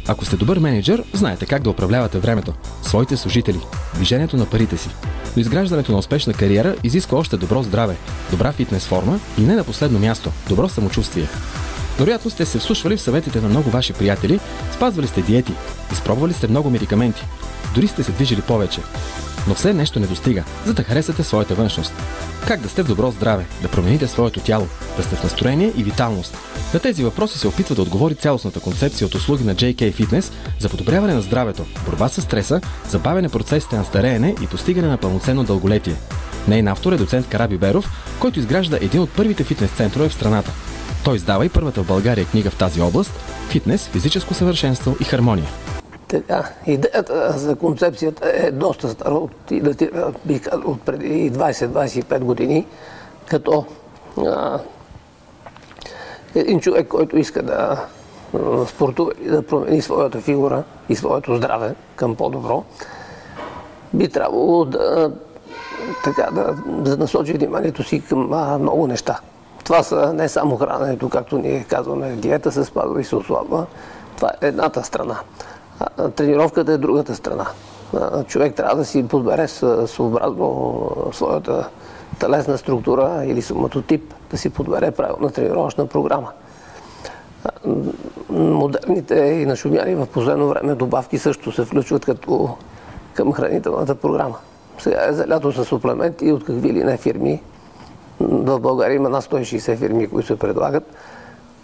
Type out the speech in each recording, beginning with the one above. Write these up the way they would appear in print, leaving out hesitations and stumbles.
Ако сте добър мениджър, знаете как да управлявате времето, своите служители, движението на парите си. Но изграждането на успешна кариера изисква още добро здраве, добра фитнес форма и не на последно място – добро самочувствие. Вероятно сте се вслушвали в съветите на много ваши приятели, спазвали сте диети, изпробвали сте много медикаменти, дори сте се движили повече. Но все нещо не достига, за да харесате своята външност. Как да сте в добро здраве, да промените своето тяло, да сте в настроение и виталност? На тези въпроси се опитва да отговори цялостната концепция от услуги на JK Fitness за подобряване на здравето, борба с стреса, забавяне процесите на стареене и постигане на пълноценно дълголетие. Нейн автор е доцент Карабюберов, който изгражда един от първите фитнес центрове в страната. Той издава и първата в България книга в тази област – Фитнес, физическо съвършенство и хармония. Така, идеята за концепцията е доста стара, от преди 20-25 години, като един човек, който иска да спортува и да промени своята фигура и своето здраве към по-добро, би трябвало да насочи вниманието си към много неща. Това са не само храненето, както ние казваме, диета се спазва и се ослабва. Това е едната страна. Тренировката е другата страна. Човек трябва да си подбере съобразно своята телесна структура или соматотип, да си подбере правилна тренировъчна програма. Модерните и нашумяли в последно време добавки също се включват към хранителната програма. Сега е залято с суплементи от какви ли не фирми. В България има над 160 фирми, които се предлагат,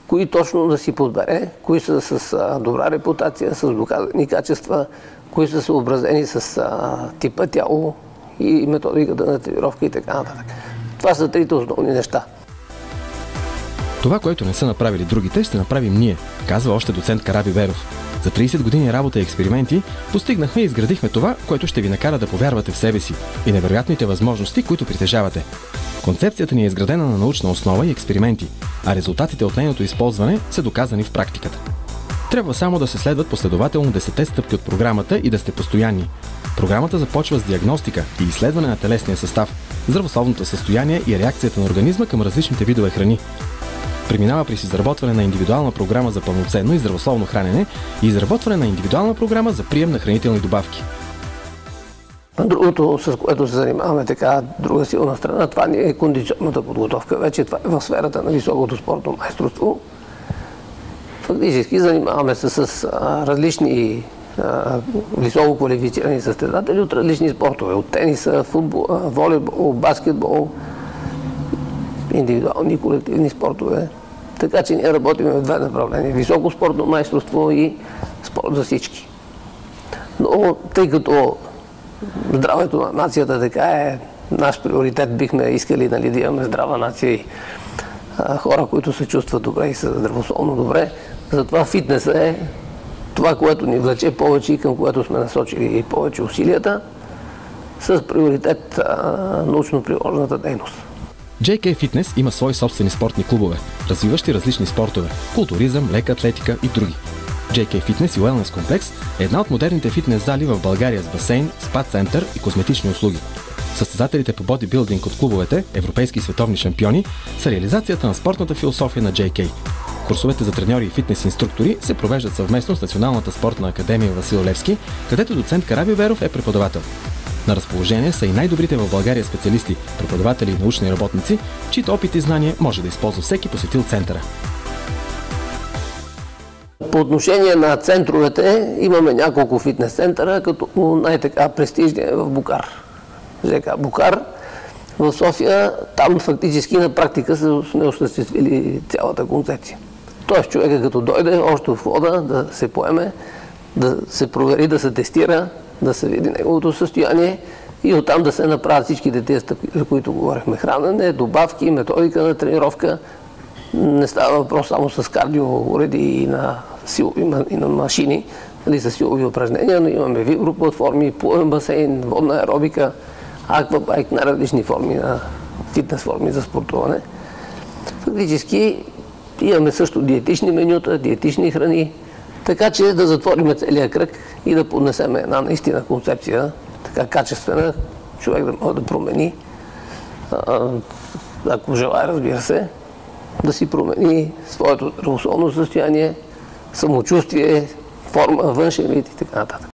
кои точно да си подбере, кои са с добра репутация, с доказани качества, кои са съобразени с типа тяло и методиката на тренировка и така нататък. Това са трите основни неща. Това, което не са направили другите, ще направим ние, казва още доцент Карабюберов. За 30 години работа и експерименти постигнахме и изградихме това, което ще ви накара да повярвате в себе си и невероятните възможности, които притежавате. Концепцията ни е изградена на научна основа и експерименти, а резултатите от нейното използване са доказани в практиката. Трябва само да се следват последователно 10 стъпки от програмата и да сте постоянни. Програмата започва с диагностика и изследване на телесния състав, здравословното състояние и реакцията на организма към различните видове храни. Преминава през изработване на индивидуална програма за пълноценно и здравословно хранене и изработване на индивидуална програма за прием на хранителни добавки. Другото, с което се занимаваме, друга силна страна, това ни е кондиционната подготовка. Вече това е в сферата на високото спортно майсторство. Фактически занимаваме се с различни високо квалифицирани състезатели от различни спортове. От тениса, футбол, волейбол, баскетбол, индивидуални и колективни спортове. Така че ние работим в две направления. Високо спортно майсторство и спорт за всички. Но тъй като здравето на нацията така е наш приоритет, бихме искали да имаме здрава нация и хора, които се чувстват добре и са здравословно добре. Затова фитнесът е това, което ни влече повече и към което сме насочили повече усилията, с приоритет научно-приложната дейност. JK Fitness има свои собствени спортни клубове, развиващи различни спортове – културизъм, лека атлетика и други. JK Fitness и Wellness комплекс е една от модерните фитнес зали в България с басейн, спа център и козметични услуги. Състезателите по бодибилдинг от клубовете, европейски и световни шампиони, са реализацията на спортната философия на JK. Курсовете за треньори и фитнес инструктори се провеждат съвместно с Националната спортна академия Васил Левски, където доцент Карабюберов е преподавател. На разположение са и най-добрите в България специалисти, преподаватели и научни работници, чието опит и знания може да използва всеки посетил центъра. По отношение на центровете имаме няколко фитнес центъра, като най-така престижния е в Букар. ЖК Букар в София, там фактически на практика сме осъществили цялата концепция. Тоест човека като дойде, още в входа да се поеме, да се провери, да се тестира, да се види неговото състояние и оттам да се направят всичките тези стъпки, за които говорихме. Хранене, добавки, методика на тренировка. Не става въпрос само с кардиоуреди и на машини, с силови упражнения, но имаме виброплатформи, плувен басейн, водна аеробика, аквабайк, най-различни форми на фитнес форми за спортуване. Фактически имаме също диетични менюта, диетични храни, така че да затворим целия кръг и да поднесем една наистина концепция, така качествена, човек да може да промени, ако желая, разбира се, да си промени своето здравословно състояние, самочувствие, форма, външен вид и така нататък.